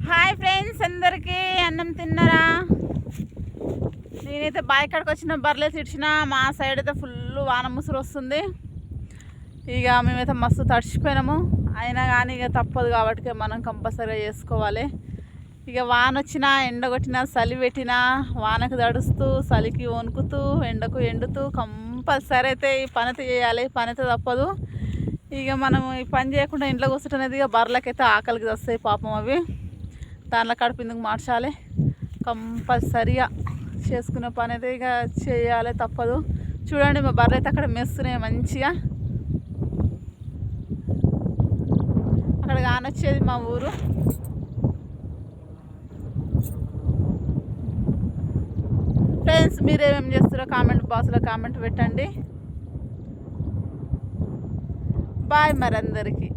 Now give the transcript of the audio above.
Hi friends, అందరికీ అన్నం తిన్నారా? నేనైతే బావి కాడికి వచ్చిన బర్రెలు తిడిచిన. మా సైడ్ అయితే ఫుల్ వాన ముసురు వస్తుంది. ఇక మేమైతే మస్తు తడిచిపోయినాము. అయినా కానీ ఇక తప్పదు కాబట్టి మనం కంపల్సరీగా చేసుకోవాలి. ఇక వాన వచ్చినా, ఎండ కొట్టినా, చలి పెట్టినా, వానకు తడుస్తూ, చలికి వణుకుతూ, ఎండకు ఎండుతూ కంపల్సరీ అయితే ఈ పని అయితే చేయాలి. పని అయితే తప్పదు. ఇక మనం ఈ పని చేయకుండా ఇంట్లో కూర్చుంటున్నది ఇక బర్రెలకైతే ఆకలికి వస్తాయి పాపం. అవి దాంట్లో కడుపు ఎందుకు మార్చాలి. కంపల్సరిగా చేసుకునే పని అయితే ఇక చేయాలి, తప్పదు. చూడండి, మా బర్రెలు అయితే అక్కడ మెస్తున్నాయి మంచిగా. అక్కడ కానొచ్చేది మా ఊరు. ఫ్రెండ్స్, మీరేమేమి చేస్తారో కామెంట్ బాక్స్లో కామెంట్ పెట్టండి. బాయ్ మరి అందరికీ.